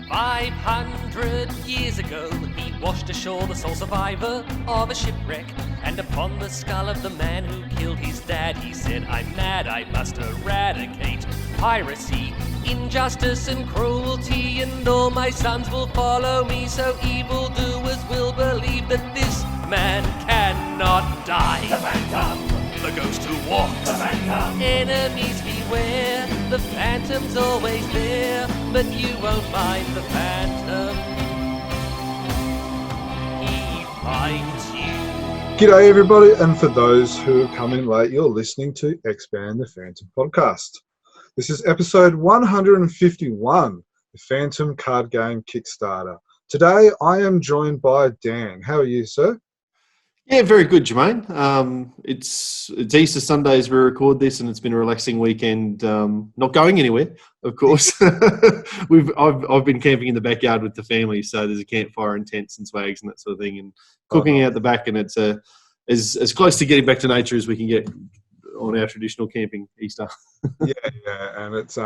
500 years ago, he washed ashore the sole survivor of a shipwreck. And upon the skull of the man who killed his dad, he said, "I'm mad, I must eradicate piracy, injustice and cruelty, and all my sons will follow me, so evildoers will believe that this man cannot die." The Phantom, the ghost who walks, the Phantom, enemies beware, the Phantom's always there, but you won't find the Phantom, he finds you. G'day everybody, and for those who have come in late, you're listening to Expand the Phantom podcast. This is episode 151, the Phantom card game Kickstarter. Today I am joined by Dan. How are you, sir? Yeah, very good, Jermaine. It's Easter Sunday as we record this, and it's been a relaxing weekend. Not going anywhere, of course. I've been camping in the backyard with the family, so there's a campfire and tents and swags and that sort of thing, and cooking out the back, and it's as close to getting back to nature as we can get on our traditional camping Easter. yeah, and it's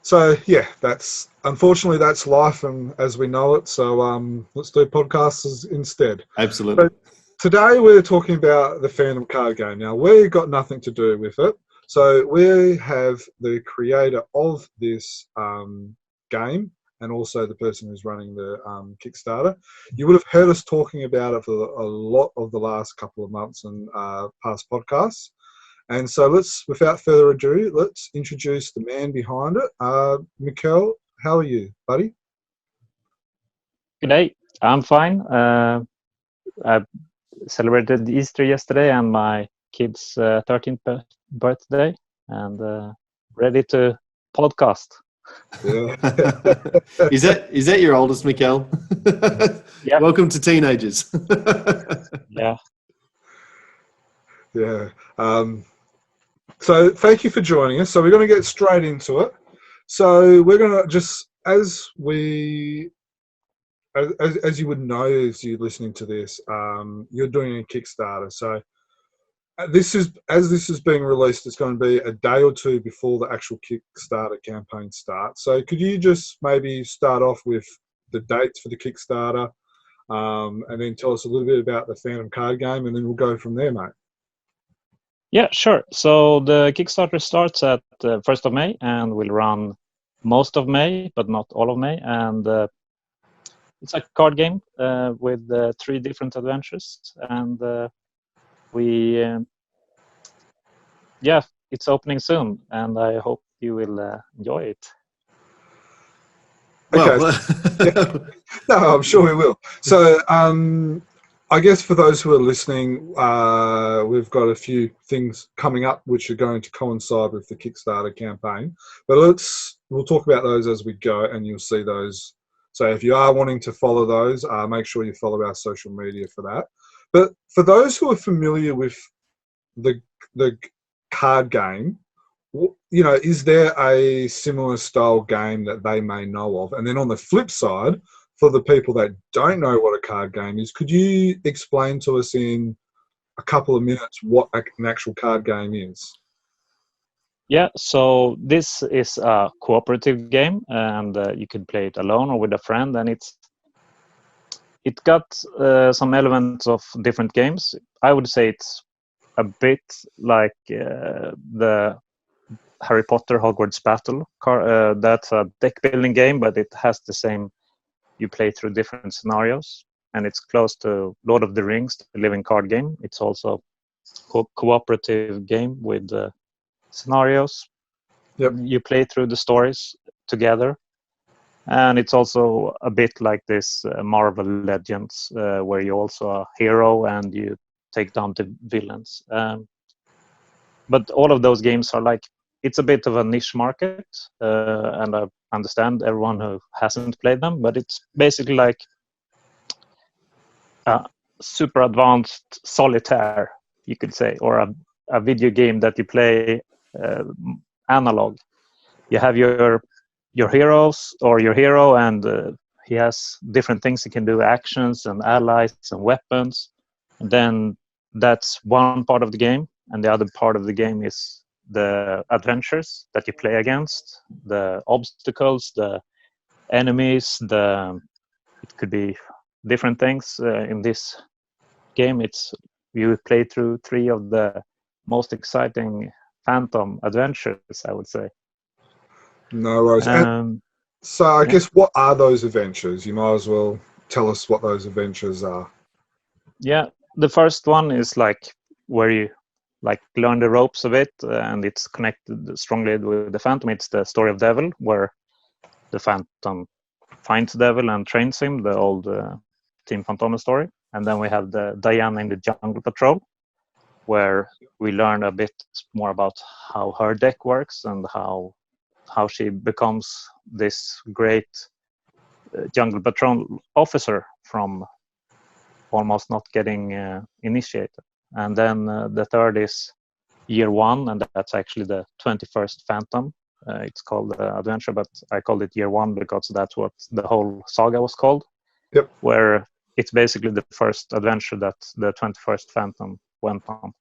So yeah, that's unfortunately that's life, and as we know it. So let's do podcasts instead. Absolutely. So today we're talking about the Phantom card game. Now we've got nothing to do with it. So we have the creator of this game and also the person who's running the Kickstarter. You would have heard us talking about it for a lot of the last couple of months and past podcasts. And so without further ado, let's introduce the man behind it. Mikael, how are you, buddy? Good day. I'm fine. I celebrated Easter yesterday and my kid's 13th birthday, and ready to podcast. Yeah. Is that your oldest, Mikael? Yeah. Welcome to teenagers. Yeah. Yeah. So thank you for joining us. So we're going to get straight into it. So we're going to just, as you would know, as you're listening to this, you're doing a Kickstarter. So this is being released, it's going to be a day or two before the actual Kickstarter campaign starts. So could you just maybe start off with the dates for the Kickstarter, and then tell us a little bit about the Phantom card game, and then we'll go from there, mate. Yeah, sure. So the Kickstarter starts at 1st of May and will run most of May, but not all of May. And it's a card game with 3 different adventures. And it's opening soon, and I hope you will enjoy it. Okay. Well, No, I'm sure we will. So I guess for those who are listening, we've got a few things coming up which are going to coincide with the Kickstarter campaign. But we'll talk about those as we go, and you'll see those. So if you are wanting to follow those, make sure you follow our social media for that. But for those who are familiar with the card game, is there a similar style game that they may know of? And then on the flip side, for the people that don't know what a card game is, could you explain to us in a couple of minutes what an actual card game is? Yeah, so this is a cooperative game, and you can play it alone or with a friend, and it got some elements of different games. I would say it's a bit like the Harry Potter Hogwarts Battle. That's a deck building game, but it has the same. You play through different scenarios, and it's close to Lord of the Rings, the living card game. It's also cooperative game with scenarios. Yep. You play through the stories together, and it's also a bit like this Marvel Legends, where you also are a hero and you take down the villains. But all of those games are like, it's a bit of a niche market, and I understand everyone who hasn't played them, but it's basically like a super advanced solitaire, you could say, or a video game that you play analog. You have your heroes or your hero, and he has different things he can do, actions and allies and weapons. And then that's one part of the game, and the other part of the game is the adventures that you play against, the obstacles, the enemies. It could be different things. In this game, you play through 3 of the most exciting Phantom adventures, I would say. No worries. And so I guess, what are those adventures? You might as well tell us what those adventures are. Yeah, the first one is like where you like learn the ropes of it, and it's connected strongly with the Phantom. It's the story of Devil, where the Phantom finds Devil and trains him, the old Team Phantom story. And then we have the Diana in the Jungle Patrol, where we learn a bit more about how her deck works and how she becomes this great Jungle Patrol officer from almost not getting initiated. And then the third is Year 1, and that's actually the 21st Phantom. It's called Adventure, but I called it Year 1 because that's what the whole saga was called. Yep. Where it's basically the first adventure that the 21st Phantom went on.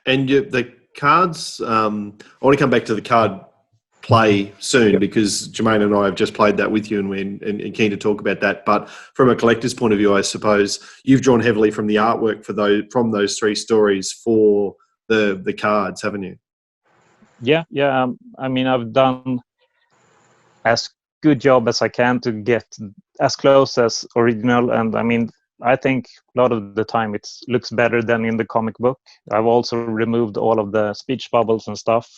And the cards, I want to come back to the card play soon, because Jermaine and I have just played that with you, and we're keen to talk about that. But from a collector's point of view, I suppose you've drawn heavily from the artwork from those 3 stories for the cards, haven't you? Yeah. I mean, I've done as good job as I can to get as close as original, and I mean, I think a lot of the time it looks better than in the comic book. I've also removed all of the speech bubbles and stuff,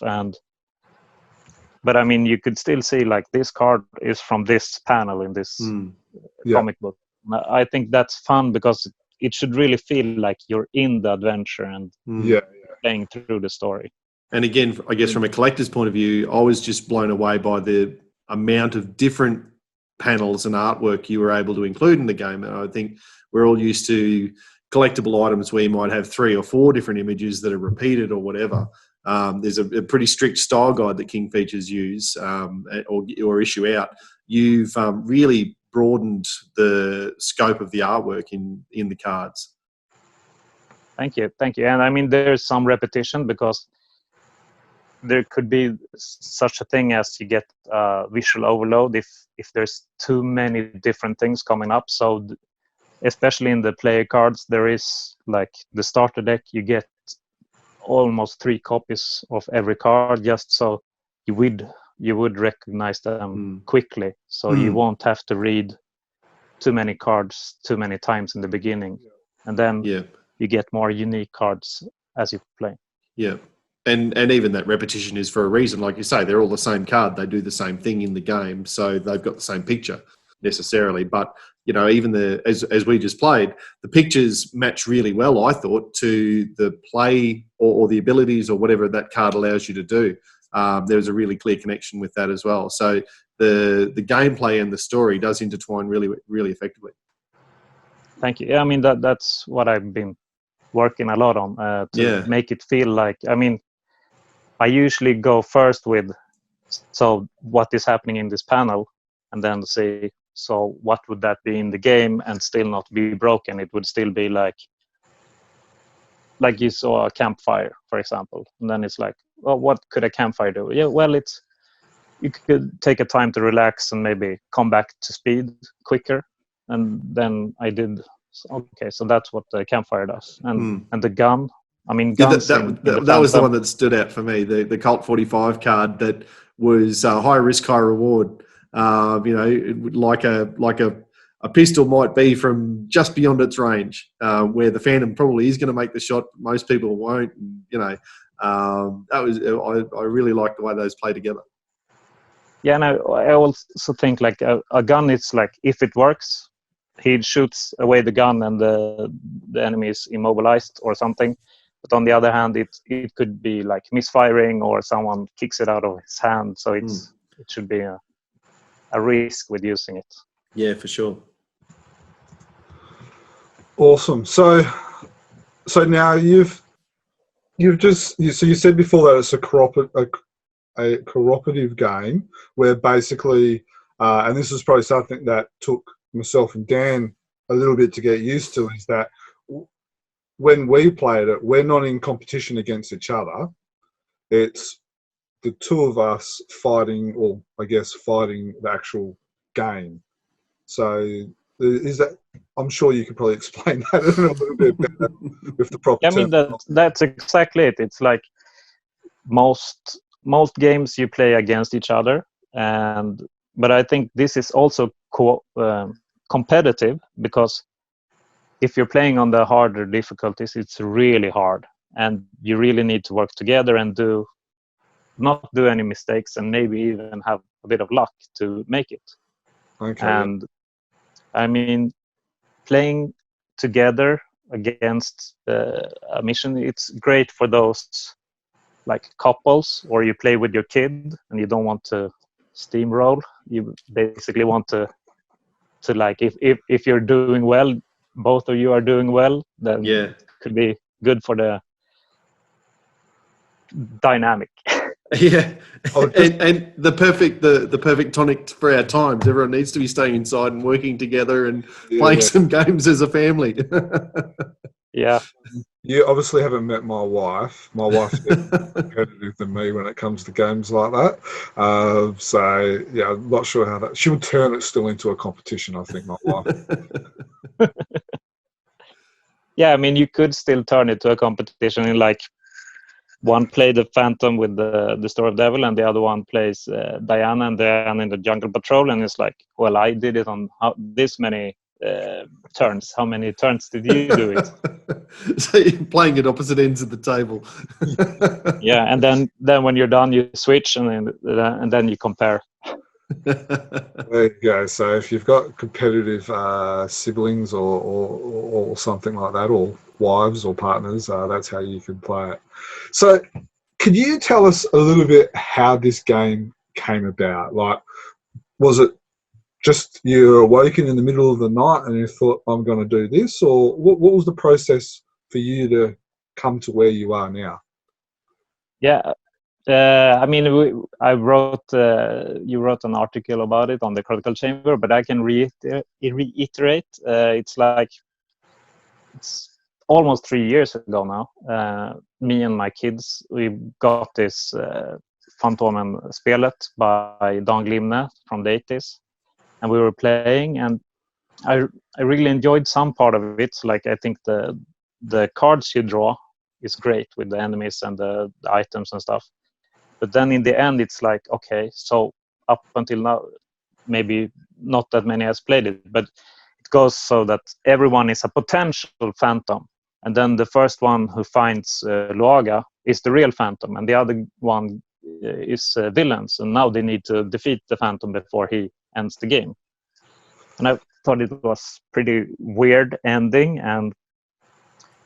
but I mean, you could still see like this card is from this panel in this comic book. I think that's fun because it should really feel like you're in the adventure and playing through the story. And again, I guess from a collector's point of view, I was just blown away by the amount of different panels and artwork you were able to include in the game. And I think we're all used to collectible items where you might have 3 or 4 different images that are repeated or whatever. There's a pretty strict style guide that King Features use or issue out. You've really broadened the scope of the artwork in the cards. Thank you. And I mean, there's some repetition because there could be such a thing as you get visual overload if there's too many different things coming up. So especially in the player cards, there is like the starter deck, you get almost 3 copies of every card just so you would recognize them quickly. So you won't have to read too many cards too many times in the beginning. And then you get more unique cards as you play. Yeah. And even that repetition is for a reason. Like you say, they're all the same card. They do the same thing in the game. So they've got the same picture necessarily. But, you know, even as we just played, the pictures match really well, I thought, to the play or the abilities or whatever that card allows you to do. There was a really clear connection with that as well. So the gameplay and the story does intertwine really, really effectively. Thank you. Yeah, I mean, that's what I've been working a lot on to make it feel like, I mean, I usually go first with, so what is happening in this panel, and then say, so what would that be in the game and still not be broken? It would still be like you saw a campfire, for example. And then it's like, well, what could a campfire do? Yeah, well, you could take a time to relax and maybe come back to speed quicker. And then I did, okay, so that's what the campfire does. And the gun, I mean, guns that was the one that stood out for me. The Colt 45 card that was high risk, high reward. You know, like a pistol might be from just beyond its range, where the Phantom probably is going to make the shot. Most people won't. And, you know, that was I really like the way those play together. Yeah, and I also think like a gun. It's like if it works, he shoots away the gun and the enemy is immobilized or something. But on the other hand, it could be like misfiring or someone kicks it out of his hand. So it should be a risk with using it. Yeah, for sure. Awesome. So now you said before that it's a cooperative game where basically, and this is probably something that took myself and Dan a little bit to get used to, is that when we played it, we're not in competition against each other. It's the 2 of us fighting, or I guess fighting the actual game. So is that? I'm sure you could probably explain that a little bit better with the proper I mean, term. that's exactly it. It's like most games you play against each other, but I think this is also competitive, because if you're playing on the harder difficulties, it's really hard, and you really need to work together and not do any mistakes, and maybe even have a bit of luck to make it. Okay. And I mean, playing together against a mission, it's great for those like couples, or you play with your kid and you don't want to steamroll. You basically want to like, if you're doing well, both of you are doing well, then it could be good for the dynamic. Yeah, and the perfect tonic for our times. Everyone needs to be staying inside and working together and playing some games as a family. Yeah. You obviously haven't met my wife. My wife's more competitive than me when it comes to games like that. So yeah, I'm not sure how that. She would turn it still into a competition, I think, my wife. Yeah, I mean, you could still turn it to a competition in like, one play the Phantom with the Story of Devil, and the other one plays Diana and Diana in the Jungle Patrol, and it's like, well, I did it on this many turns. How many turns did you do it? So you're playing at opposite ends of the table. Yeah, and then when you're done, you switch, and then you compare. There you go. So if you've got competitive siblings or something like that, or wives or partners, that's how you can play it. So could you tell us a little bit how this game came about? Like, was it just you were awoken in the middle of the night and you thought, I'm going to do this? Or what was the process for you to come to where you are now? Yeah. I mean, you wrote an article about it on the Critical Chamber, but I can reiterate. It's almost 3 years ago now. Me and my kids, we got this Fantomen-spelet by Dan Glimne from the 80s, and we were playing, and I really enjoyed some part of it. Like, I think the cards you draw is great with the enemies and the items and stuff. But then in the end, it's like, okay, so up until now, maybe not that many has played it, but it goes so that everyone is a potential Phantom. And then the first one who finds Luaga is the real Phantom, and the other one is villains. And now they need to defeat the Phantom before he ends the game. And I thought it was pretty weird ending, and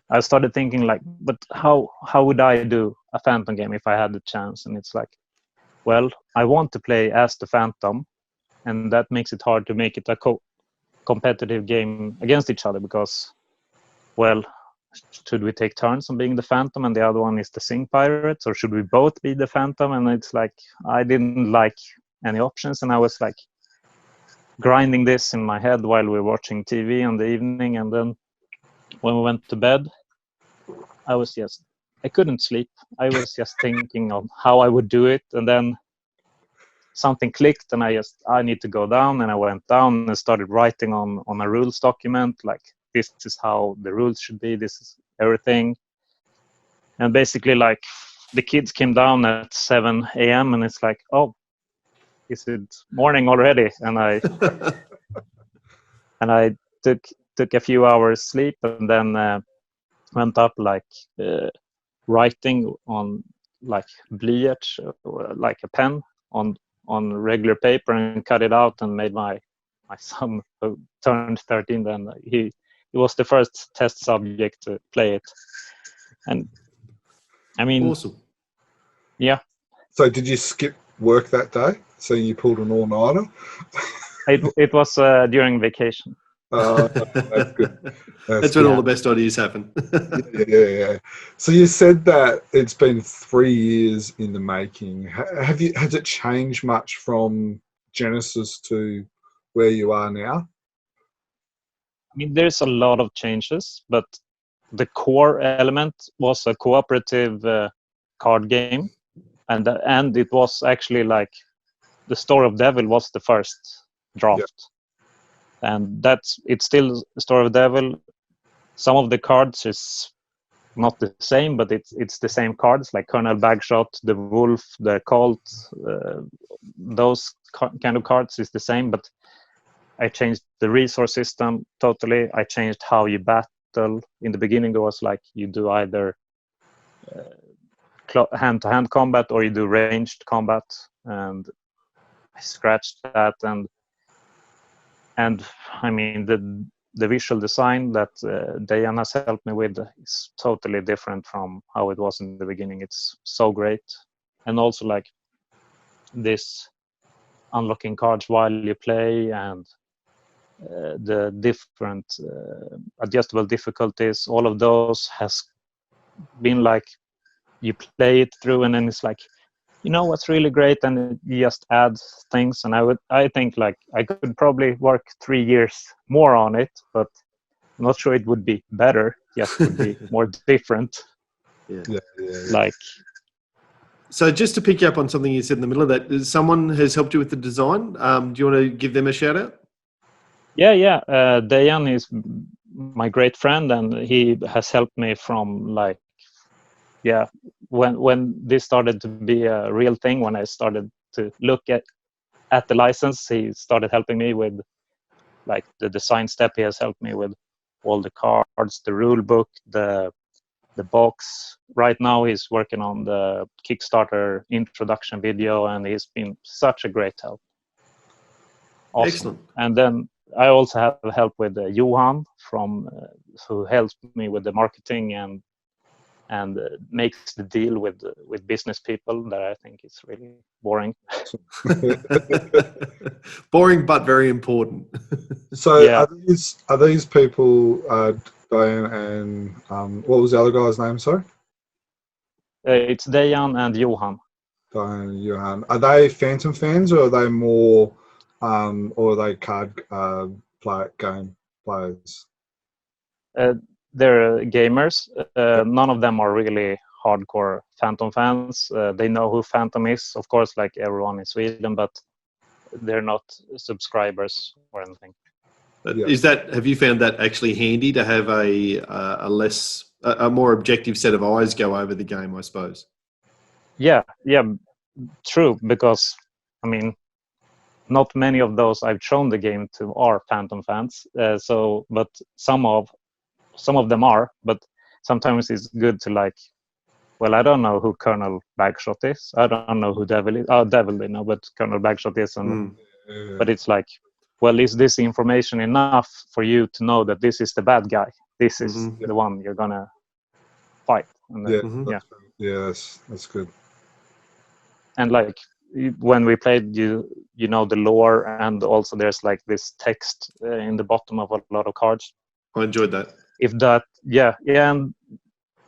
I started thinking like, but how would I do a Phantom game if I had the chance? And it's like, well, I want to play as the Phantom, and that makes it hard to make it a competitive game against each other, because, well, should we take turns on being the Phantom and the other one is the Sing Pirates, or should we both be the Phantom? And it's like, I didn't like any options, and I was like grinding this in my head while we were watching TV in the evening, and then when we went to bed, I couldn't sleep. I was just thinking of how I would do it, and then something clicked, and I need to go down, and I went down and started writing on a rules document, like, this is how the rules should be, this is everything. And basically, like, the kids came down at 7 a.m. and it's like, oh, is it morning already? And I took a few hours sleep, and then went up like writing on like bleach, like a pen on regular paper, and cut it out and made my son, who turned 13 then, he was the first test subject to play it. And I mean, awesome. Yeah. So did you skip work that day? So you pulled an all-nighter? It was during vacation. That's good. That's when all the best ideas happen. Yeah. So you said that it's been 3 years in the making. Has it changed much from Genesis to where you are now? I mean, there's a lot of changes, but the core element was a cooperative card game, and it was actually like the Story of Devil was the first draft. And it's still Story of the Devil. Some of the cards is not the same, but it's the same cards, like Colonel Bagshot, the Wolf, the Colt, those kind of cards is the same, but I changed the resource system totally. I changed how you battle. In the beginning, it was like you do either hand-to-hand combat or you do ranged combat, and I scratched that. And I mean, the visual design that Diane has helped me with is totally different from how it was in the beginning. It's so great. And also like this unlocking cards while you play, and the different adjustable difficulties, all of those has been like you play it through and then it's like, you know what's really great, and you just add things. And I think like I could probably work 3 years more on it, but I'm not sure it would be better. Just would be more different. Yeah. Like, so just to pick you up on something you said in the middle of that, someone has helped you with the design. Do you want to give them a shout out? yeah. Dayan is my great friend, and he has helped me from like, when this started to be a real thing, when I started to look at the license, he started helping me with like the design step. He has helped me with all the cards, the rule book, the box. Right now he's working on the Kickstarter introduction video, and he's been such a great help. Awesome. Excellent. And then I also have help with Johan from who helps me with the marketing and makes the deal with business people that I think is really boring. Boring, but very important. So Yeah. are these people Diane and what was the other guy's name? Sorry, It's Dejan and Johan. Diane and Johan. Are they Phantom fans, or are they more, or are they card game players? They're gamers. None of them are really hardcore Phantom fans. They know who Phantom is, of course, like everyone in Sweden, but they're not subscribers or anything. Yeah. Is that, have you found that actually handy to have a more objective set of eyes go over the game, I suppose? Yeah, true, because I mean, not many of those I've shown the game to are Phantom fans. But some of them are. But sometimes it's good to like, well, I don't know who Colonel Bagshot is. I don't know who Devil is. Oh, Devil they know, but Colonel Bagshot is. But it's like, well, is this information enough for you to know that this is the bad guy? This is the one you're gonna fight. And then, That's good. And like when we played, you know the lore, and also there's like this text in the bottom of a lot of cards. I enjoyed that. If that, and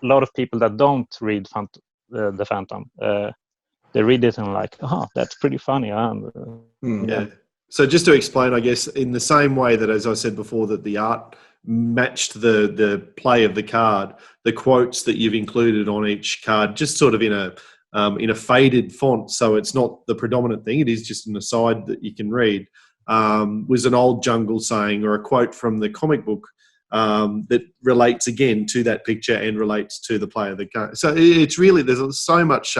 a lot of people that don't read the Phantom, they read it and like, oh, that's pretty funny. Yeah. So just to explain, I guess, in the same way that, as I said before, that the art matched the play of the card, the quotes that you've included on each card, just sort of in a faded font, so it's not the predominant thing, it is just an aside that you can read, was an old Jungle saying, or a quote from the comic book that relates again to that picture and relates to the play of the card. So it's really, there's so much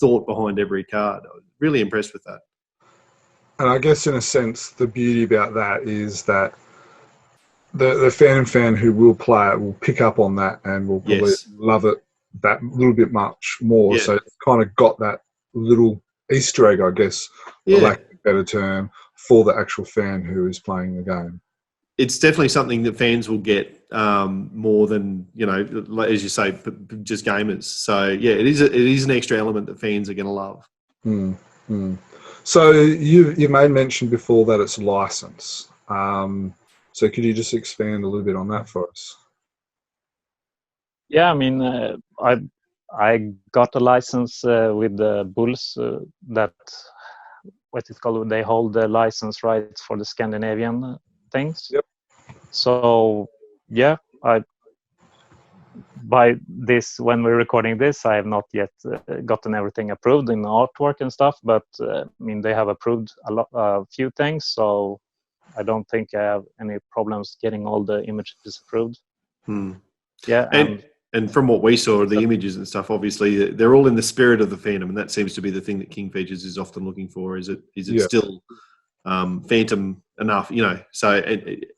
thought behind every card. I was really impressed with that. And I guess in a sense, the beauty about that is that the fan who will play it will pick up on that and will probably love it that little bit much more. So it's kind of got that little Easter egg, I guess, for lack of a better term, for the actual fan who is playing the game. It's definitely something that fans will get more than, as you say, just gamers. So it is an extra element that fans are going to love. So you made mention before that it's licensed. So could you just expand a little bit on that for us? Yeah, I mean, I got a license with the Bulls that, what it's called, they hold the license rights for the Scandinavian things. Yep. So by this, when we're recording this, I have not yet gotten everything approved in artwork and stuff. But I mean, they have approved a few things, so I don't think I have any problems getting all the images approved. Yeah, and from what we saw, the images and stuff, obviously they're all in the spirit of the fandom, and that seems to be the thing that King Features is often looking for. Is it still Phantom enough? You know, so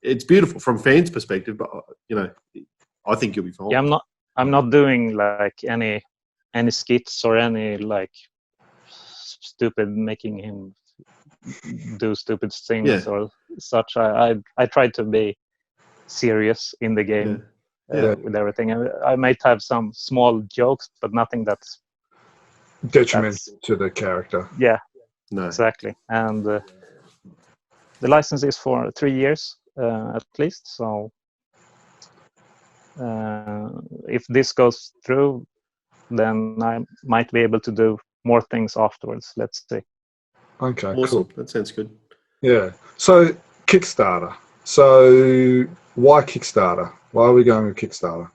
it's beautiful from fans' perspective, but you know, I think you'll be fine. Yeah, I'm not doing like any skits or any like stupid making him do stupid things or such. I try to be serious in the game with everything. I might have some small jokes, but nothing that's detrimental to the character. Yeah, no, exactly. And the license is for 3 years at least. So if this goes through, then I might be able to do more things afterwards. Let's see. Okay, awesome. cool. That sounds good. Yeah. So Kickstarter. So why Kickstarter? Why are we going with Kickstarter?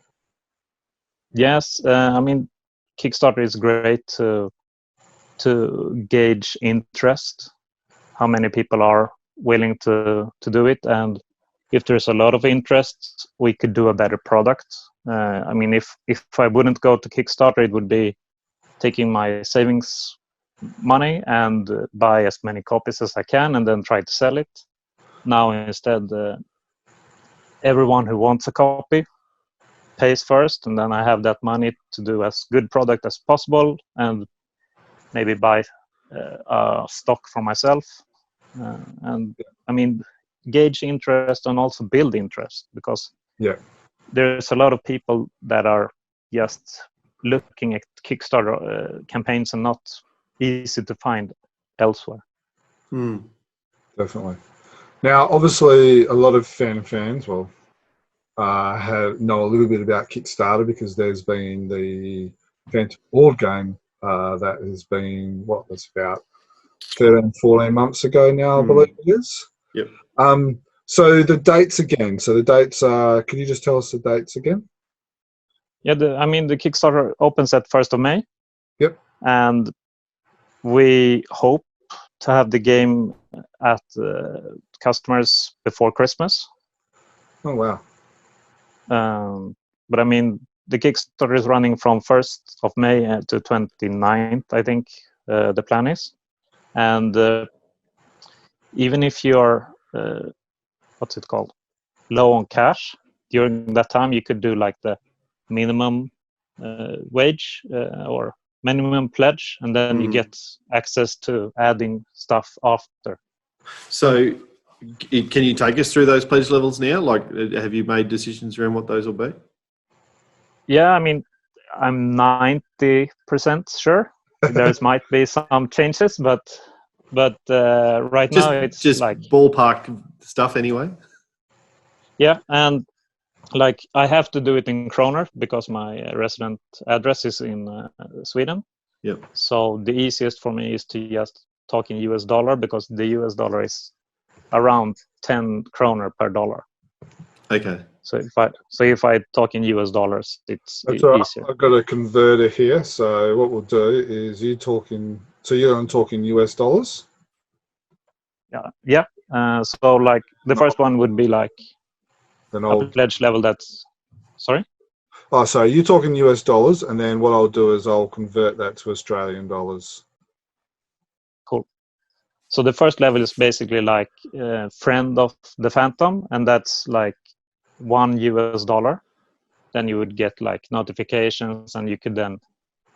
Yes, I mean, Kickstarter is great to gauge interest, how many people are willing to do it, and if there's a lot of interest, we could do a better product. I mean, if I wouldn't go to Kickstarter, it would be taking my savings money and buy as many copies as I can and then try to sell it. Now instead, everyone who wants a copy pays first, and then I have that money to do as good product as possible and maybe buy a stock for myself. And I mean, gauge interest and also build interest, because there's a lot of people that are just looking at Kickstarter campaigns and not easy to find elsewhere. Definitely. Now, obviously, a lot of fans know a little bit about Kickstarter because there's been the Phantom board game that has been, that's about 13, 14 months ago now, I believe it is. Yep. So the dates again. So the dates are, can you just tell us the dates again? Yeah, the Kickstarter opens at 1st of May. Yep. And we hope to have the game at customers before Christmas. Oh, wow. But I mean, the Kickstarter is running from 1st of May to 29th, I think the plan is. And even if you're, low on cash, during that time you could do like the minimum wage or minimum pledge, and then you get access to adding stuff after. So can you take us through those pledge levels now? Like, have you made decisions around what those will be? Yeah, I mean, I'm 90% sure. There might be some changes, but right now it's just like ballpark stuff anyway. Yeah, and like I have to do it in kroner because my resident address is in Sweden. Yep. So the easiest for me is to just talk in US dollar, because the US dollar is around 10 kroner per dollar. Okay. So if I talk in US dollars, it's easier. I've got a converter here. So what we'll do is you're talking US dollars. Yeah. So like the first one would be like a pledge level that's, sorry? Oh, so you're talking US dollars, and then what I'll do is I'll convert that to Australian dollars. Cool. So the first level is basically like friend of the Phantom, and that's like $1. Then you would get like notifications, and you could then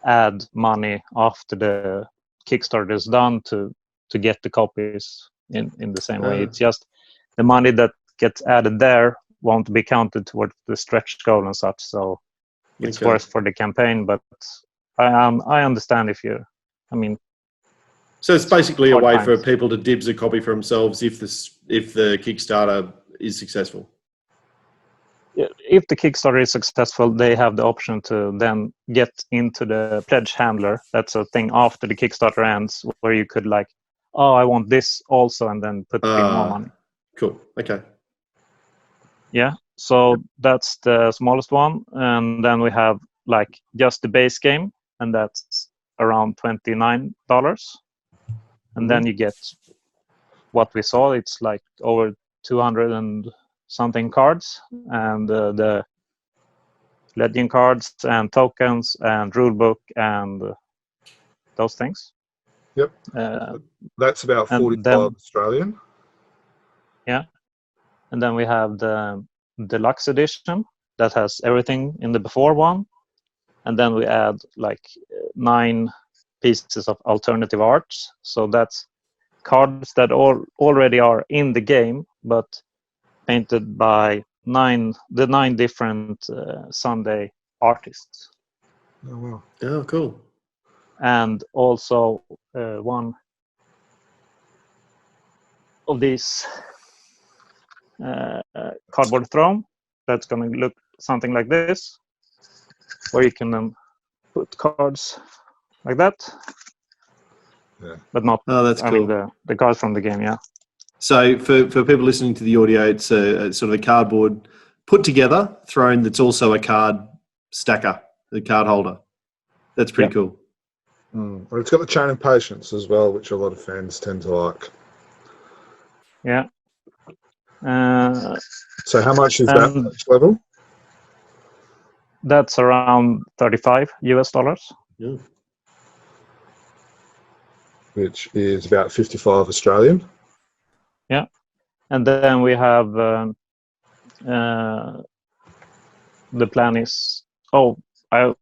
add money after the Kickstarter is done to get the copies in the same way. It's just the money that gets added there won't be counted towards the stretch goal and such. So it's worth for the campaign, but I understand if you, I mean. So it's basically a way for people to dibs a copy for themselves if the Kickstarter is successful. If the Kickstarter is successful, they have the option to then get into the pledge handler. That's a thing after the Kickstarter ends, where you could like, oh, I want this also, and then put in more money. Cool. Okay. Yeah, So that's the smallest one, and then we have like just the base game, and that's around $29. And then you get what we saw. It's like over 200 and something cards, and the legend cards and tokens and rulebook and those things. Yep. That's about and 45 then- Australian. And then we have the deluxe edition that has everything in the before one. And then we add like 9 pieces of alternative arts. So that's cards that already are in the game, but painted by 9 different Sunday artists. Oh, wow. Oh, cool. And also one of these cardboard throne that's going to look something like this, where you can put cards like that. Yeah. But not, Oh, that's I cool. mean, the cards from the game, yeah. So for people listening to the audio, it's a sort of a cardboard put together throne that's also a card stacker, the card holder. That's pretty cool. Well, it's got the chain of patience as well, which a lot of fans tend to like. Yeah. So how much is that each level? That's around $35 US. Yeah. Which is about 55 Australian. Yeah. And then we have the plan is, I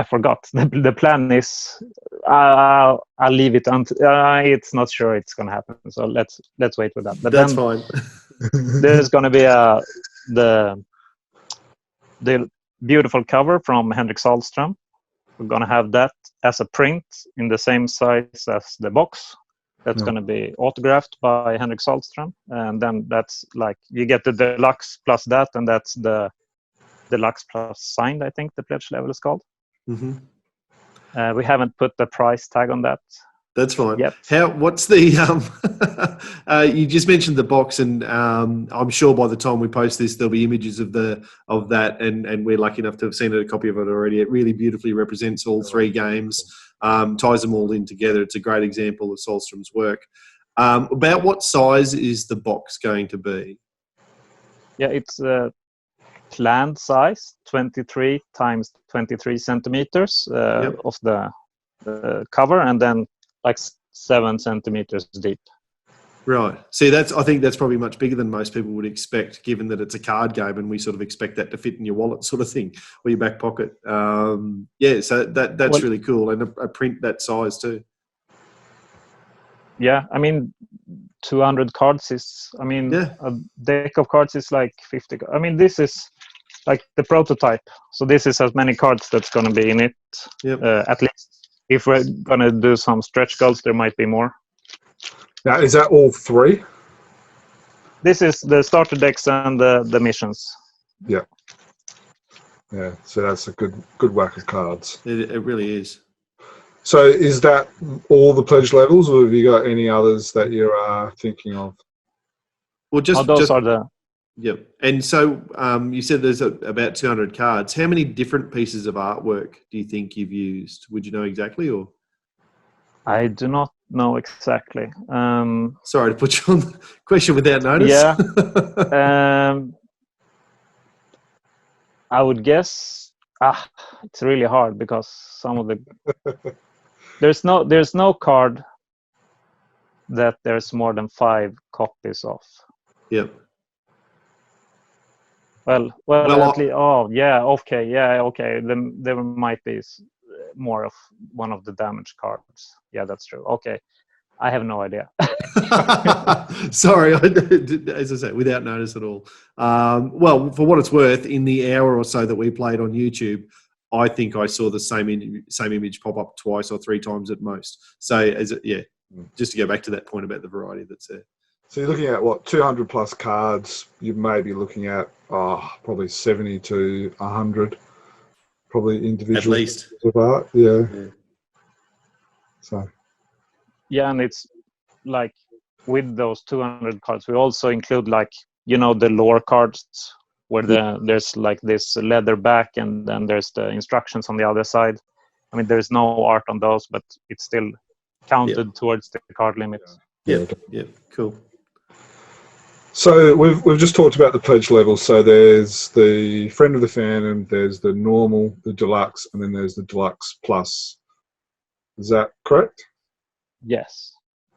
forgot. The plan is, I'll leave it until it's not sure it's going to happen. So let's wait for that. But That's then fine. there's going to be the beautiful cover from Henrik Sahlström. We're going to have that as a print in the same size as the box. That's going to be autographed by Henrik Sahlström. And then that's like, you get the deluxe plus that, and that's the deluxe plus signed, I think the pledge level is called. Mm-hmm. We haven't put the price tag on that. That's fine. Yep. What's the you just mentioned the box, and I'm sure by the time we post this there'll be images of that, and we're lucky enough to have seen a copy of it already. It really beautifully represents all 3 games, ties them all in together. It's a great example of Sahlström's work. About what size is the box going to be? Yeah, it's planned size, 23 times 23 centimeters of the cover, and then like 7 centimeters deep. Right. See, I think that's probably much bigger than most people would expect, given that it's a card game and we sort of expect that to fit in your wallet sort of thing, or your back pocket. So that's really cool, and a print that size too. Yeah, I mean, 200 cards is, I mean, a deck of cards is like 50. I mean, this is like the prototype. So this is as many cards that's going to be in it, at least. If we're going to do some stretch goals, there might be more. Now, is that all 3? This is the starter decks and the missions. Yeah. Yeah, so that's a good whack of cards. It really is. So is that all the pledge levels, or have you got any others that you're thinking of? Well, those are the... Yep. And so you said there's about 200 cards. How many different pieces of artwork do you think you've used? Would you know exactly, or? I do not know exactly. Sorry to put you on the question without notice. Yeah. I would guess. It's really hard because some of the there's no card that there's more than 5 copies of. Yep. Well. At least. Oh, yeah. Okay. Yeah. Okay. Then there might be more of one of the damaged cards. Yeah, that's true. Okay, I have no idea. Sorry, as I said, without notice at all. Well, for what it's worth, in the hour or so that we played on YouTube, I think I saw the same image pop up 2 or 3 times at most. So, just to go back to that point about the variety that's there. So you're looking at 200 plus cards. You may be looking at probably 70 to 100, probably individual at least of art. Yeah. So. Yeah, and it's like with those 200 cards, we also include the lore cards where there's like this leather back, and then there's the instructions on the other side. I mean, there's no art on those, but it's still counted towards the card limit. Yeah, cool. So we've just talked about the pledge levels. So there's the friend of the fan, and there's the normal, the deluxe, and then there's the deluxe plus. Is that correct? Yes.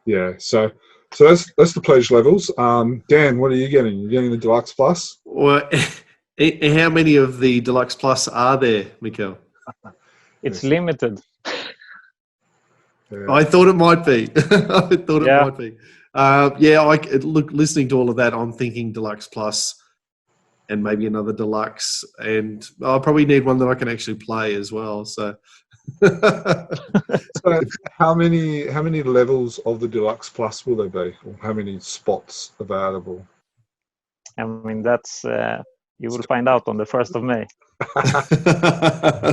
Yeah. So that's the pledge levels. Dan, what are you getting? You're getting the deluxe plus? Well, how many of the deluxe plus are there, Mikael? It's limited. Yeah. I thought it might be. I thought it might be. Look, listening to all of that, I'm thinking deluxe plus and maybe another deluxe, and I'll probably need one that I can actually play as well. So, So how many levels of the deluxe plus will there be, or how many spots available? I mean, that's you will find out on the 1st of May.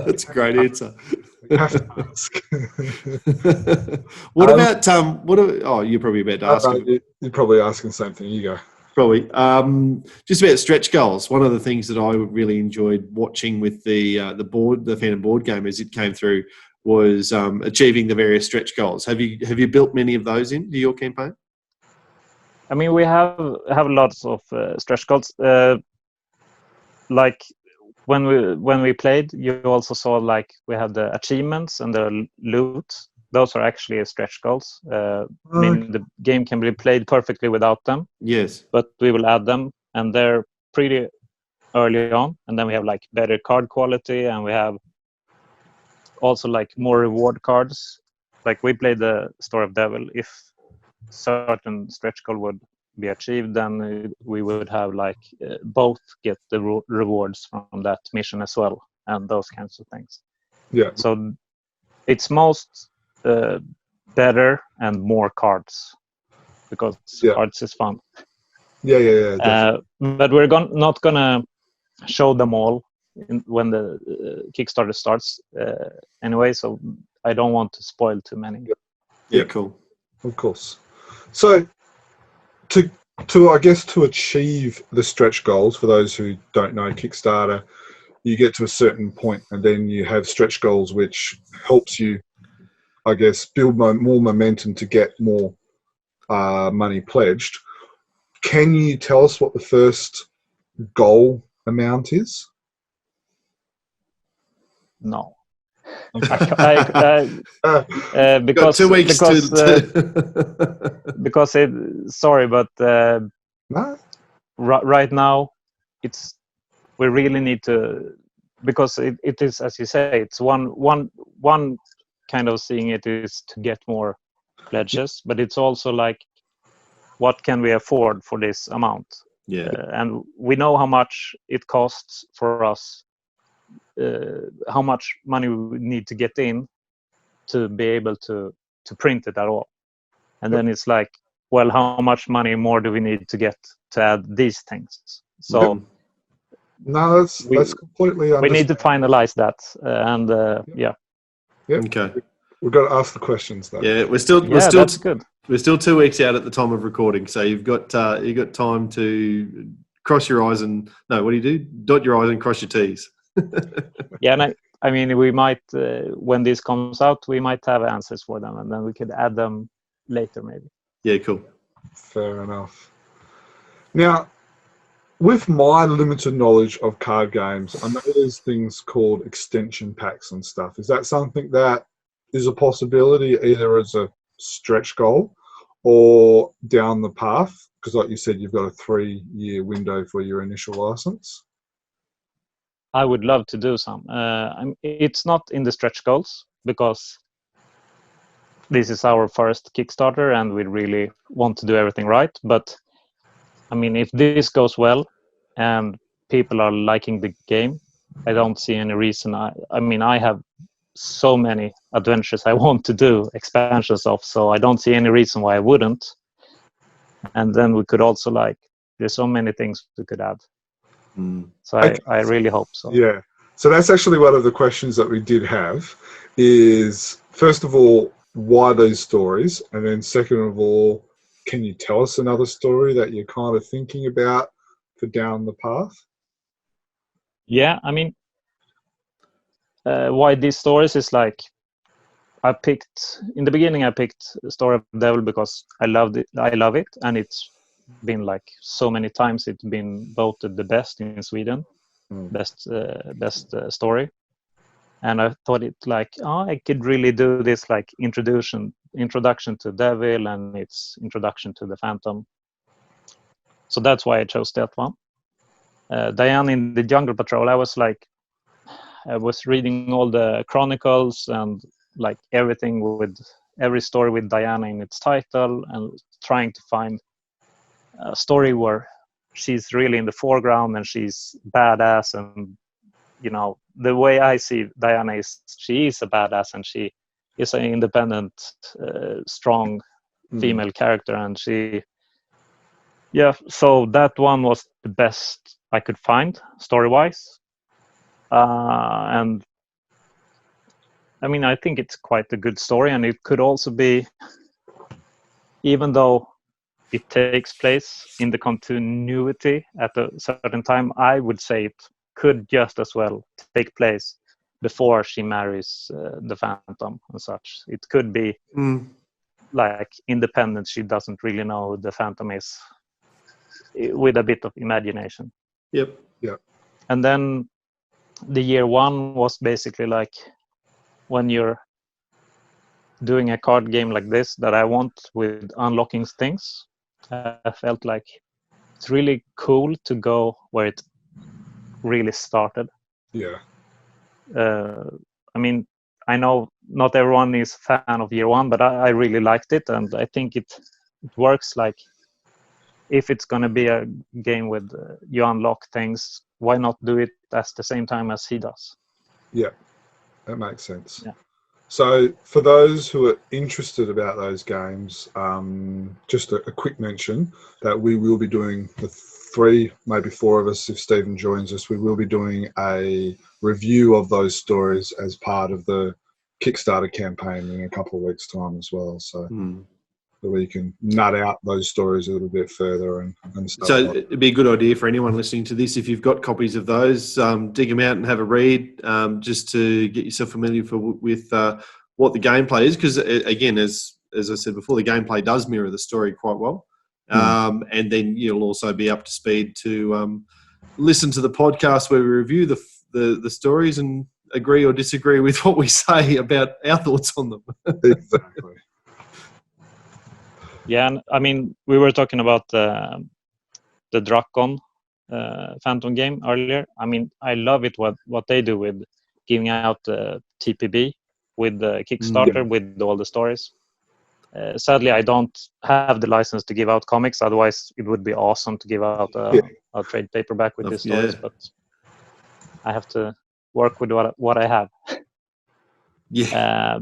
That's a great answer. You have to ask. What about you're probably about to ask. You're probably asking the same thing. You go. Probably. Just about stretch goals. One of the things that I really enjoyed watching with the Phantom board game as it came through was achieving the various stretch goals. Have you built many of those into your campaign? I mean, we have lots of stretch goals. Like when we played, you also saw like we had the achievements and the loot. Those are actually stretch goals. Meaning the game can be played perfectly without them. Yes. But we will add them, and they're pretty early on. And then we have like better card quality, and we have also like more reward cards. Like we played the Story of Devil. If certain stretch goal would be achieved, then we would have like both get the rewards from that mission as well, and those kinds of things. Yeah. So it's most better and more cards, because cards is fun. Yeah. But we're not gonna show them all when the Kickstarter starts anyway, so I don't want to spoil too many. Yeah, cool. Of course. So to I guess to achieve the stretch goals, for those who don't know Kickstarter, you get to a certain point and then you have stretch goals, which helps you, I guess, build more momentum to get more money pledged. Can you tell us what the first goal amount is? No. Got 2 weeks because sorry, but No? right now we really need to, because it is, as you say, it's one kind of seeing it is to get more pledges, but it's also like, what can we afford for this amount? And we know how much it costs for us, how much money we need to get in to be able to print it at all. And then it's like, well, how much money more do we need to get to add these things? So no, that's completely understandable. we need to finalize that, and Yep. Okay. We've got to ask the questions though. Yeah, we're still that's good. We're still 2 weeks out at the time of recording, so you've got time to cross your I's and what do you do? Dot your I's and cross your T's. Yeah, and I mean, we might when this comes out, we might have answers for them, and then we could add them later, maybe. Yeah, cool. Fair enough. Now, with my limited knowledge of card games, I know there's things called extension packs and stuff. Is that something that is a possibility, either as a stretch goal or down the path? Because like you said, you've got a 3-year window for your initial license. I would love to do some. It's not in the stretch goals, because this is our first Kickstarter and we really want to do everything right. But I mean, if this goes well and people are liking the game, I don't see any reason. I mean, I have so many adventures I want to do expansions of, so I don't see any reason why I wouldn't. And then we could also there's so many things we could add. So I really hope so. Yeah. So that's actually one of the questions that we did have is, first of all, why those stories? And then second of all, can you tell us another story that you're kind of thinking about for down the path? Yeah, I mean, why these stories is like, in the beginning I picked Story of the Devil because I love it, and it's been like so many times it's been voted the best in Sweden, best story. And I thought it like, I could really do this like introduction to Devil and its introduction to the Phantom. So that's why I chose that one. Diane in the Jungle Patrol, I was reading all the chronicles and like every story with Diana in its title, and trying to find a story where she's really in the foreground and she's badass. And the way I see Diana is she is a badass, and she is an independent, strong female character, and so that one was the best I could find story-wise. And I mean, I think it's quite a good story, and it could also be, even though it takes place in the continuity at a certain time, I would say it could just as well take place before she marries the Phantom and such. It could be like independent. She doesn't really know who the Phantom is, with a bit of imagination. Yep. And then the year one was basically like, when you're doing a card game like this that I want with unlocking things, I felt like it's really cool to go where it really started. Yeah. I mean, I know not everyone is a fan of year one, but I really liked it, and I think it works. Like, if it's going to be a game with you unlock things, why not do it at the same time as he does? Yeah, that makes sense. Yeah. So for those who are interested about those games, just a quick mention that we will be doing, the 3, maybe 4 of us, if Stephen joins us, we will be doing a review of those stories as part of the Kickstarter campaign in a couple of weeks' time as well. So that we can nut out those stories a little bit further and stuff. So it'd be a good idea for anyone listening to this, if you've got copies of those, dig them out and have a read, just to get yourself familiar with what the gameplay is. Because again, as I said before, the gameplay does mirror the story quite well. And then you'll also be up to speed to listen to the podcast where we review the stories and agree or disagree with what we say about our thoughts on them. Exactly. Yeah, and I mean, we were talking about the Drakon Phantom game earlier. I mean, I love it what they do with giving out the TPB with the Kickstarter with all the stories. Sadly, I don't have the license to give out comics. Otherwise, it would be awesome to give out a trade paperback with these stories. But I have to work with what I have.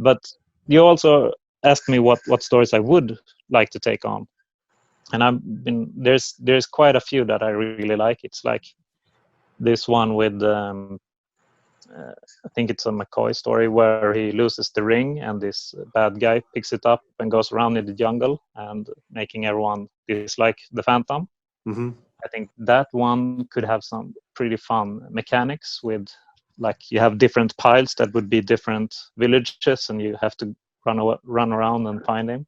But you also asked me what stories I would like to take on, and there's quite a few that I really like. It's like this one with I think it's a McCoy story where he loses the ring and this bad guy picks it up and goes around in the jungle and making everyone dislike the Phantom. I think that one could have some pretty fun mechanics with, like, you have different piles that would be different villages and you have to run around and find him.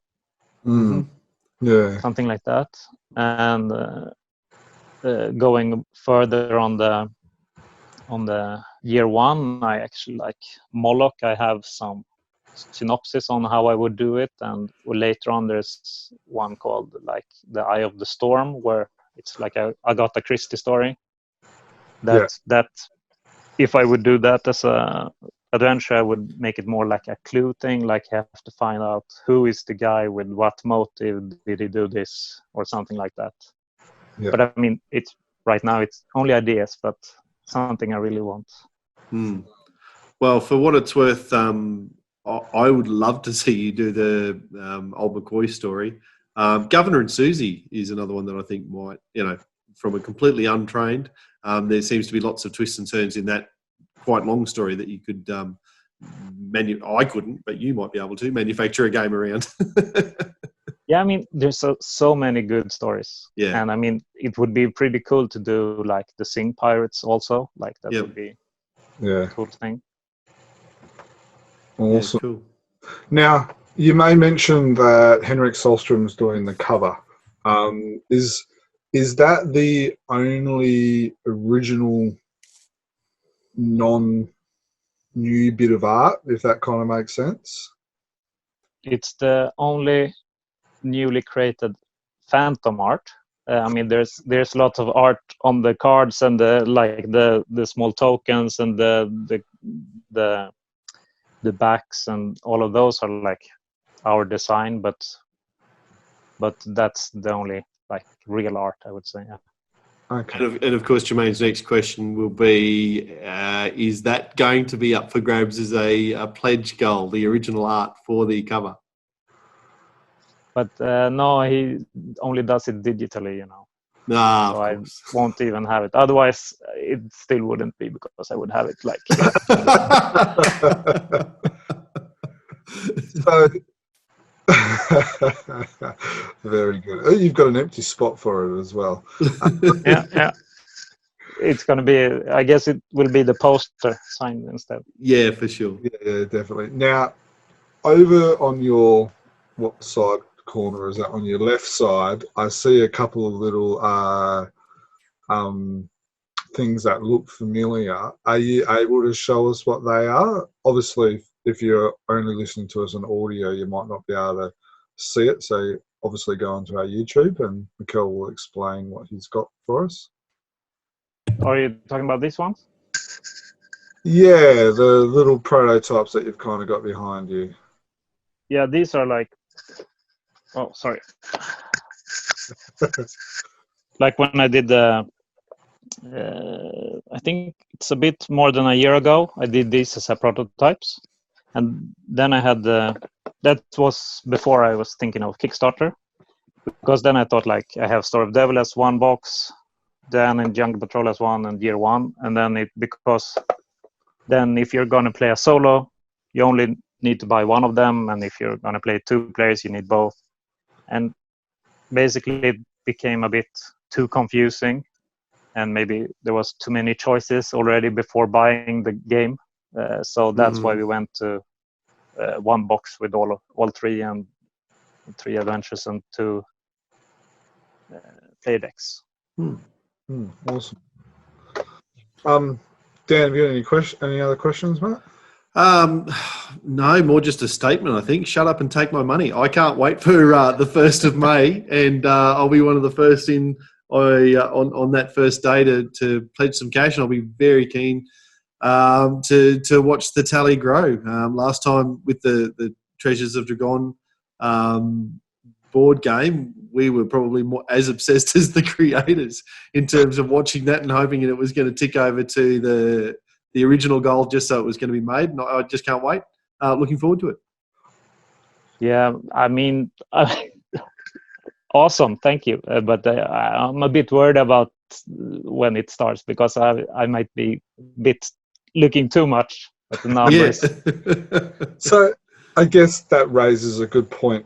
Yeah. Something like that. And going further on the year one, I actually like Moloch. I have some synopsis on how I would do it, and later on there's one called like the Eye of the Storm, where it's like a Agatha Christie story. That if I would do that as a adventure, I would make it more like a clue thing, like you have to find out who is the guy, with what motive did he do this, or something like that. But I mean, it's right now it's only ideas, but something I really want. Well, for what it's worth, I would love to see you do the old McCoy story. Governor and Susie is another one that I think might, from a completely untrained, there seems to be lots of twists and turns in that quite long story that you could I couldn't, but you might be able to manufacture a game around. Yeah, I mean, there's so many good stories. Yeah. And I mean, it would be pretty cool to do like the Sing Pirates also. Like that Yep. would be Yeah, a cool thing. awesome. Yeah, cool. Now, you may mention that Henrik Solstrom's doing the cover. Is that the only original non-new bit of art, if that kind of makes sense? It's the only newly created Phantom art. I mean, there's lots of art on the cards and the small tokens and the backs and all of those are like our design, but that's the only like real art, I would say. Yeah. Okay. And of course, Jermaine's next question will be: is that going to be up for grabs as a pledge goal, the original art for the cover? But no, he only does it digitally, you know. Ah, So of I course. won't even have it. Otherwise, it still wouldn't be because I would have it like. So, very good. Oh, you've got an empty spot for it as well. Yeah. It's gonna be. I guess it will be the poster signed instead. Yeah, for sure. Yeah, definitely. Now, over on your, what side corner is that? On your left side, I see a couple of little things that look familiar. Are you able to show us what they are? Obviously, if you're only listening to us on audio, you might not be able to see it. So obviously go onto our YouTube and Mikael will explain what he's got for us. Are you talking about these ones? Yeah, the little prototypes that you've kind of got behind you. Yeah, these are like. Oh, sorry. Like when I did the. I think it's a bit more than a year ago. I did these as a prototypes, and then I had that was before I was thinking of Kickstarter, because then I thought like I have Story of Devil as one box, then in Jungle Patrol as one, and Year One, and then because then if you're gonna play a solo, you only need to buy one of them, and if you're gonna play 2 players, you need both, and basically it became a bit too confusing. And maybe there was too many choices already before buying the game, so that's why we went to one box with all 3 and 3 adventures and 2 play decks. Awesome. Dan, have you got any other questions, Matt? No, more just a statement, I think. Shut up and take my money. I can't wait for the 1st of May, and I'll be one of the first in on that first day to pledge some cash, and I'll be very keen to watch the tally grow. Last time with the Treasures of Dragon board game, we were probably more as obsessed as the creators in terms of watching that and hoping it was going to tick over to the original goal just so it was going to be made. And I just can't wait. Looking forward to it. Yeah, I mean, awesome, thank you. But I'm a bit worried about when it starts because I might be a bit looking too much at the numbers. Yeah. So I guess that raises a good point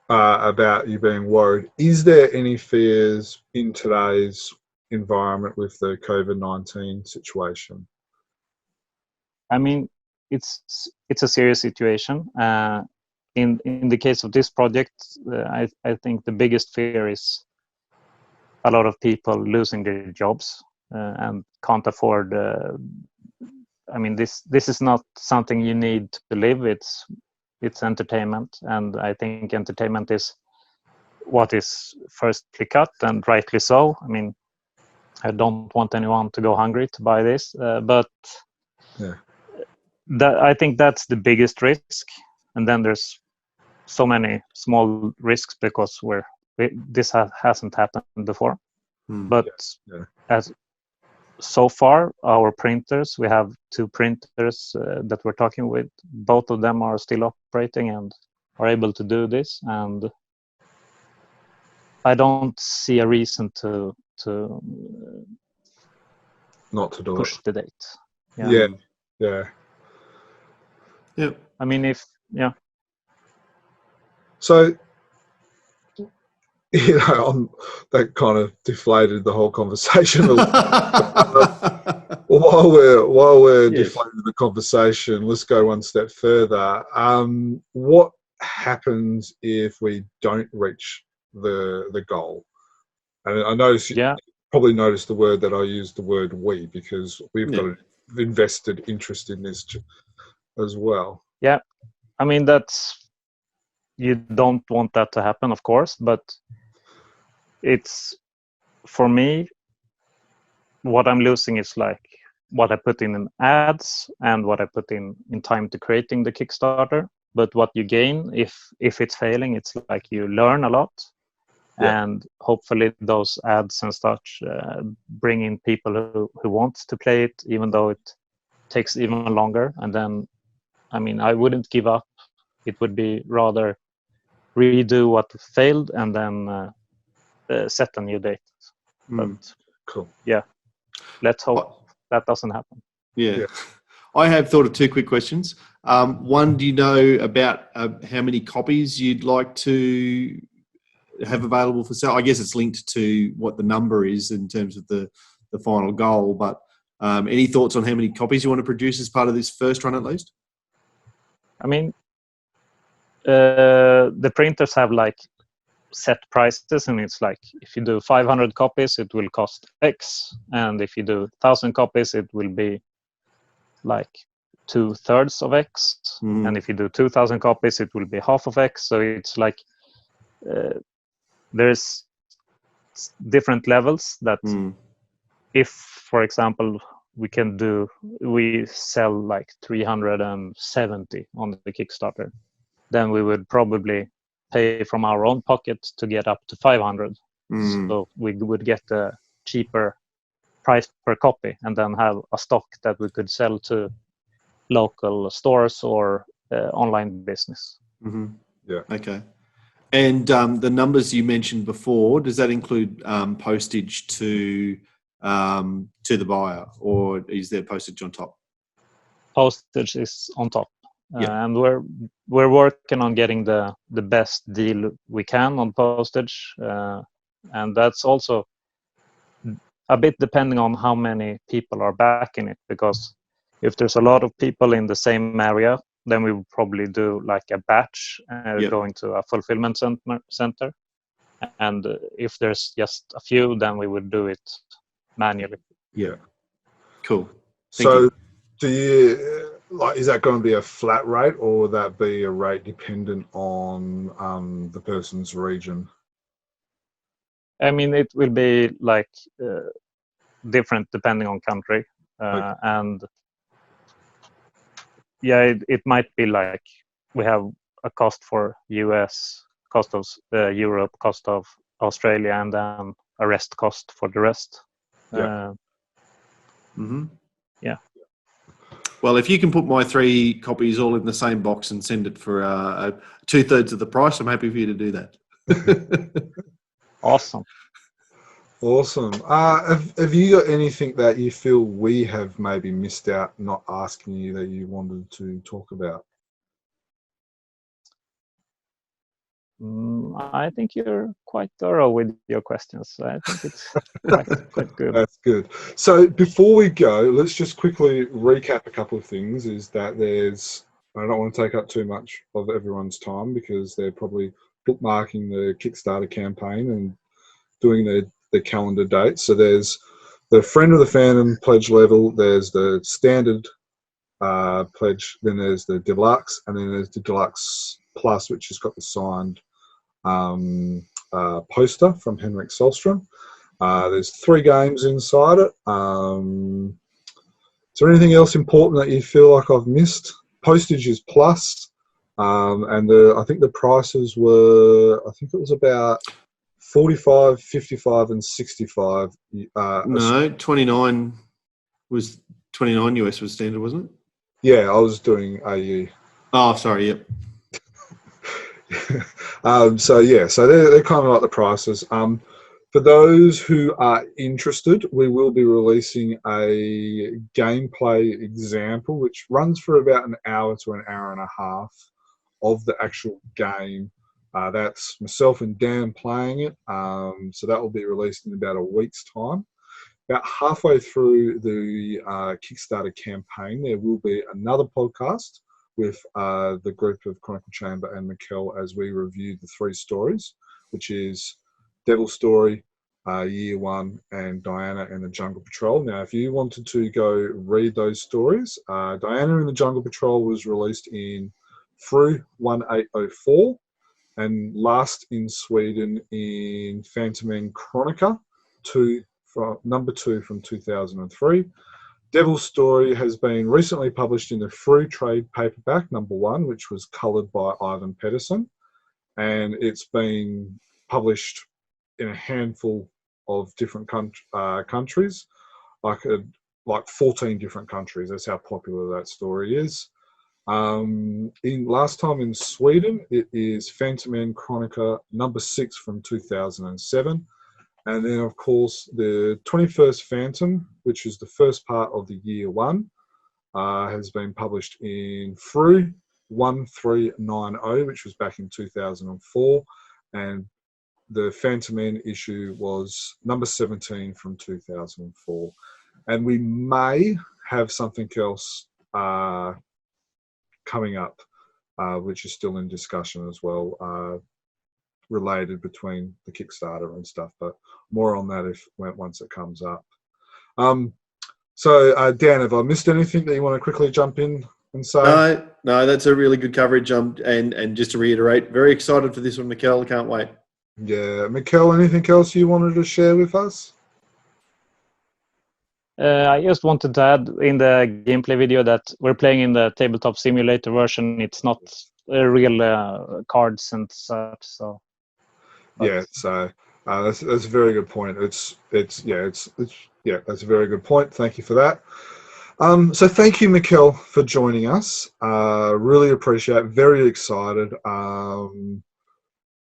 about you being worried. Is there any fears in today's environment with the COVID-19 situation? I mean, it's a serious situation. In the case of this project, I think the biggest fear is a lot of people losing their jobs and can't afford. I mean, this is not something you need to live. It's entertainment, and I think entertainment is what is firstly cut, and rightly so. I mean, I don't want anyone to go hungry to buy this, but Yeah. I think that's the biggest risk, and then there's so many small risks because this hasn't happened before. But as so far, our printers, we have 2 printers that we're talking with. Both of them are still operating and are able to do this, and I don't see a reason to Not to do push it. the date. Yeah. I mean, So, you know, that kind of deflated the whole conversation. While we're Yes. deflating the conversation, let's go one step further. What happens if we don't reach the goal? And I notice you probably noticed the word that I used, the word "we," because we've got an invested interest in this as well. Yeah, I mean, you don't want that to happen, of course, but it's, for me, what I'm losing is like what I put in ads and what I put in time to creating the Kickstarter. But what you gain if it's failing, it's like you learn a lot, and hopefully those ads and such bring in people who want to play it, even though it takes even longer. And then, I mean, I wouldn't give up. It would be rather redo what failed and then set a new date. But cool. Yeah, let's hope that doesn't happen. Yeah. I have thought of two quick questions. One, do you know about how many copies you'd like to have available for sale? I guess it's linked to what the number is in terms of the final goal, but any thoughts on how many copies you want to produce as part of this first run at least? I mean, the printers have like set prices, and it's like if you do 500 copies it will cost X, and if you do 1,000 copies it will be like 2/3 of X, and if you do 2,000 copies it will be half of X. So it's like there's different levels that if, for example, we sell like 370 on the Kickstarter, then we would probably pay from our own pocket to get up to 500. So we would get a cheaper price per copy and then have a stock that we could sell to local stores or online business. Yeah. Okay. And the numbers you mentioned before, does that include postage to the buyer, or is there postage on top? Postage is on top. And we're working on getting the best deal we can on postage, and that's also a bit depending on how many people are backing it, because if there's a lot of people in the same area, then we would probably do like a batch going to a fulfillment center, and if there's just a few, then we would do it manually. Cool. So do you, like, is that going to be a flat rate, or will that be a rate dependent on the person's region? I mean, it will be like different depending on country, and it might be like we have a cost for US, cost of Europe, cost of Australia, and then a rest cost for the rest. Well, if you can put my 3 copies all in the same box and send it for 2/3 of the price, I'm happy for you to do that. Awesome. Have you got anything that you feel we have maybe missed out not asking you that you wanted to talk about? I think you're quite thorough with your questions. I think it's quite good. That's good. So before we go, let's just quickly recap a couple of things. Is that I don't want to take up too much of everyone's time because they're probably bookmarking the Kickstarter campaign and doing the calendar dates. So there's the Friend of the Fandom pledge level, there's the standard pledge, then there's the deluxe, and then there's the deluxe plus, which has got the signed poster from Henrik Solstrom. There's 3 games inside it. Is there anything else important that you feel like I've missed? Postage is plus, and I think the prices were, I think it was about 45, 55, and 65. No, 29 was 29 US was standard, wasn't it? Yeah, I was doing AU. Oh, sorry. Yep. So they're kind of like the prices. For those who are interested, we will be releasing a gameplay example, which runs for about an hour to an hour and a half of the actual game That's myself and Dan playing it. So that will be released in about a week's time. About halfway through the Kickstarter campaign, there will be another podcast with the group of Chronicle Chamber and Mikael as we review the 3 stories, which is Devil Story, Year One, and Diana and the Jungle Patrol. Now, if you wanted to go read those stories, Diana and the Jungle Patrol was released in through 1804 and last in Sweden in Phantom Chronica 2 from number 2 from 2003. Devil's Story has been recently published in the free trade paperback number 1, which was coloured by Ivan Pedersen, and it's been published in a handful of different countries, like 14 different countries. That's how popular that story is. In last time in Sweden, it is Phantom Chronica number 6 from 2007. And then, of course, the 21st Phantom, which is the first part of the Year One, has been published in through 1390, which was back in 2004. And the Phantom issue was number 17 from 2004. And we may have something else coming up, which is still in discussion as well, related between the Kickstarter and stuff, but more on that once it comes up. So Dan, have I missed anything that you want to quickly jump in and say? No, that's a really good coverage. And just to reiterate, very excited for this one, Mikael. Can't wait. Yeah, Mikael, anything else you wanted to share with us? I just wanted to add in the gameplay video that we're playing in the tabletop simulator version. It's not real cards and such. So. Yeah, so that's a very good point. That's a very good point. Thank you for that. So thank you, Mikael, for joining us. Really appreciate it. Very excited.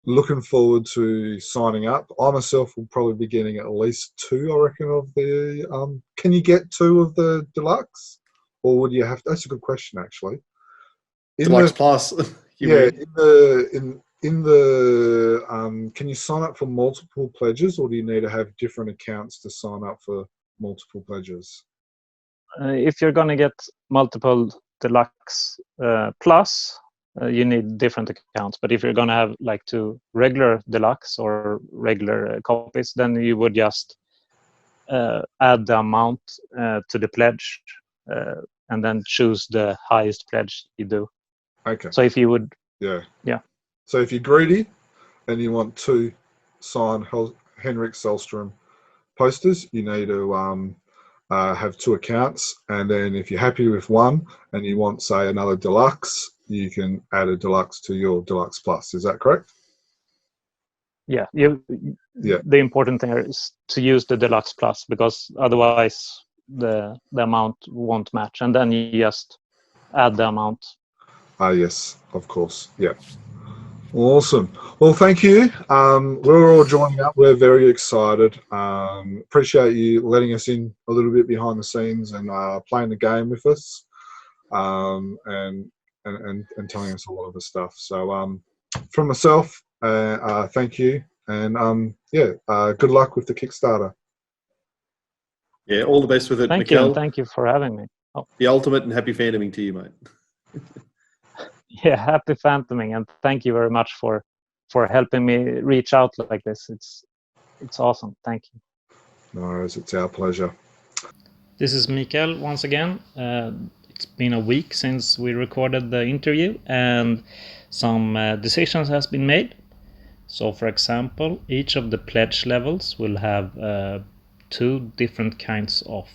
Looking forward to signing up. I myself will probably be getting at least 2, I reckon, of the. Can you get 2 of the deluxe, or would you have to? That's a good question, actually. Deluxe Plus. Yeah, in the can you sign up for multiple pledges, or do you need to have different accounts to sign up for multiple pledges? If you're going to get multiple deluxe plus, you need different accounts. But if you're going to have like 2 regular deluxe or regular copies, then you would just add the amount to the pledge and then choose the highest pledge you do. Okay. So if you would... Yeah. So if you're greedy and you want 2 signed Henrik Sellström posters, you need to have 2 accounts. And then if you're happy with one and you want, say, another deluxe, you can add a deluxe to your deluxe plus. Is that correct? Yeah. The important thing is to use the deluxe plus, because otherwise the amount won't match. And then you just add the amount. Yes, of course. Yeah. Awesome. Well, thank you. We're all joining up. We're very excited. Appreciate you letting us in a little bit behind the scenes and playing the game with us, and telling us a lot of the stuff. So, from myself, thank you, and good luck with the Kickstarter. Yeah, all the best with it, Thank Mikael. you, and thank you for having me. Oh. The ultimate and happy phantoming to you, mate. Yeah, happy phantoming, and thank you very much for helping me reach out like this. It's awesome. Thank you. No worries, it's our pleasure. This is Mikael once again. It's been a week since we recorded the interview, and some decisions has been made. So, for example, each of the pledge levels will have 2 different kinds of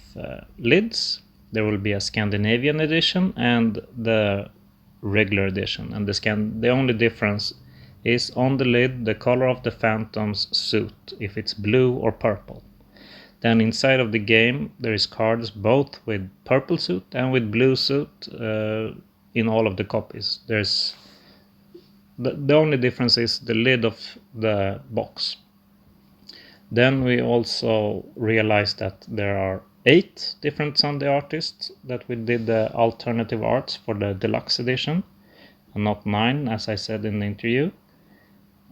lids. There will be a Scandinavian edition and the regular edition, and the only difference is on the lid the color of the Phantom's suit, if it's blue or purple. Then inside of the game there is cards both with purple suit and with blue suit in all of the copies. There's the only difference is the lid of the box. Then we also realized that there are 8 different Sunday artists that we did the alternative arts for the deluxe edition, and not 9 as I said in the interview.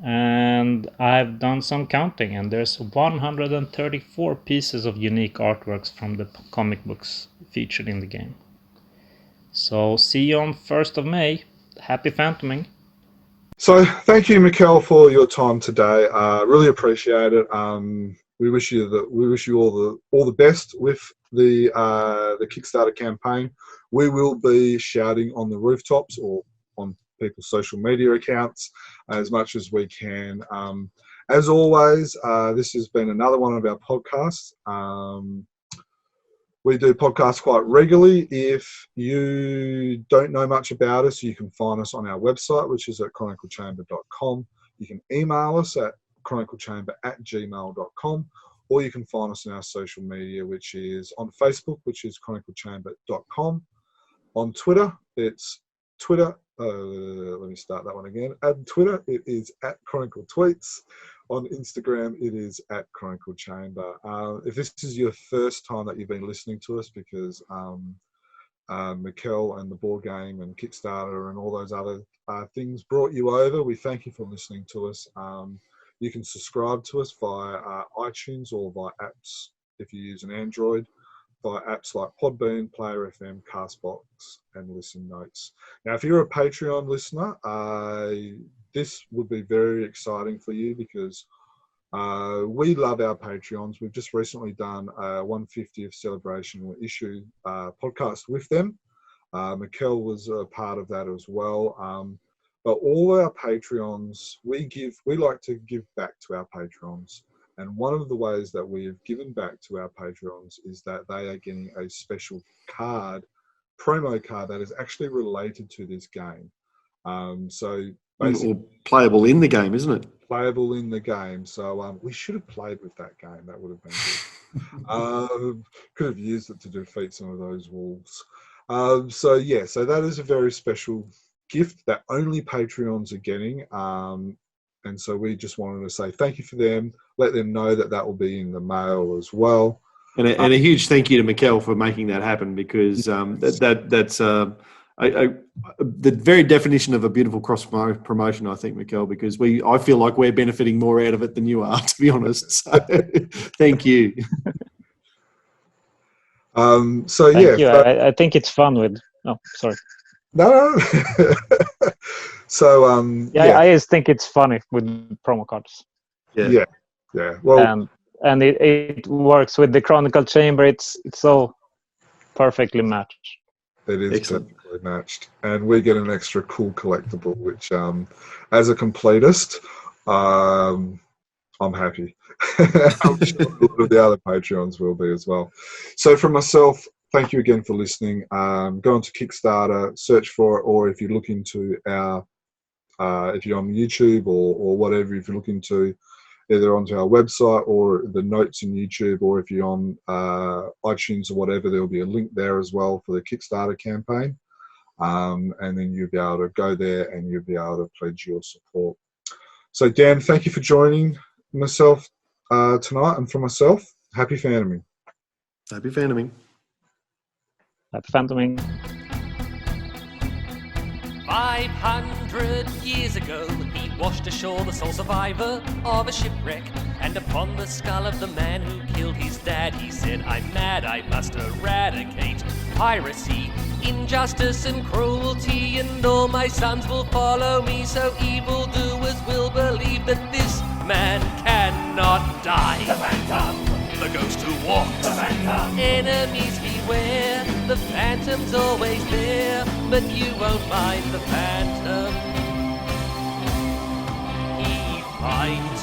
And I've done some counting, and there's 134 pieces of unique artworks from the comic books featured in the game. So see you on 1st of May. Happy phantoming. So thank you, Mikael, for your time today. Really appreciate it. We wish you all the best with the Kickstarter campaign. We will be shouting on the rooftops or on people's social media accounts as much as we can. As always, this has been another one of our podcasts. We do podcasts quite regularly. If you don't know much about us, you can find us on our website, which is at chroniclechamber.com. You can email us at chroniclechamber@gmail.com, or you can find us on our social media, which is on Facebook, which is chroniclechamber.com. On Twitter, it's Twitter. Let me start that one again. At Twitter, it is at Chronicle Tweets. On Instagram, it is at Chronicle Chamber. If this is your first time that you've been listening to us, because Mikael and the board game and Kickstarter and all those other things brought you over, we thank you for listening to us. You can subscribe to us via iTunes or via apps if you use an Android, via apps like Podbean, Player FM, Castbox, and Listen Notes. Now, if you're a Patreon listener, this would be very exciting for you because we love our Patreons. We've just recently done a 150th celebration issue podcast with them. Mikael was a part of that as well. But all our Patreons, we like to give back to our Patrons. And one of the ways that we have given back to our Patrons is that they are getting a special promo card that is actually related to this game. So basically, or playable in the game, isn't it? Playable in the game. So we should have played with that game. That would have been good. Could have used it to defeat some of those wolves. So that is a very special gift that only Patreons are getting. And so we just wanted to say thank you for them. Let them know that will be in the mail as well. And a huge thank you to Mikael for making that happen, because that's the very definition of a beautiful cross promotion, I think, Mikael, because I feel like we're benefiting more out of it than you are, to be honest. So thank you. Thank you. I think it's fun with. Oh, sorry. No. So I just think it's funny with promo cards. Yeah. Well, and it works with the Chronicle Chamber. It's so perfectly matched. It is excellent. perfectly matched, and we get an extra cool collectible, which, as a completist, I'm happy. I'm sure a lot of the other Patreons will be as well. So, for myself, thank you again for listening. Go onto Kickstarter, search for it, or if you look into if you're on YouTube or whatever, if you look into either onto our website or the notes in YouTube, or if you're on iTunes or whatever, there'll be a link there as well for the Kickstarter campaign. And then you'll be able to go there and you'll be able to pledge your support. So, Dan, thank you for joining myself tonight, and for myself, happy phantoming. Happy phantoming. Happy phantoming. 500 years ago, he washed ashore the sole survivor of a shipwreck. And upon the skull of the man who killed his dad, he said, I'm mad, I must eradicate piracy, injustice and cruelty, and all my sons will follow me, so evildoers will believe that this man cannot die. The Phantom! The ghost who walks. The Phantom! Enemies beware, the Phantom's always there, but you won't mind the Phantom. He fights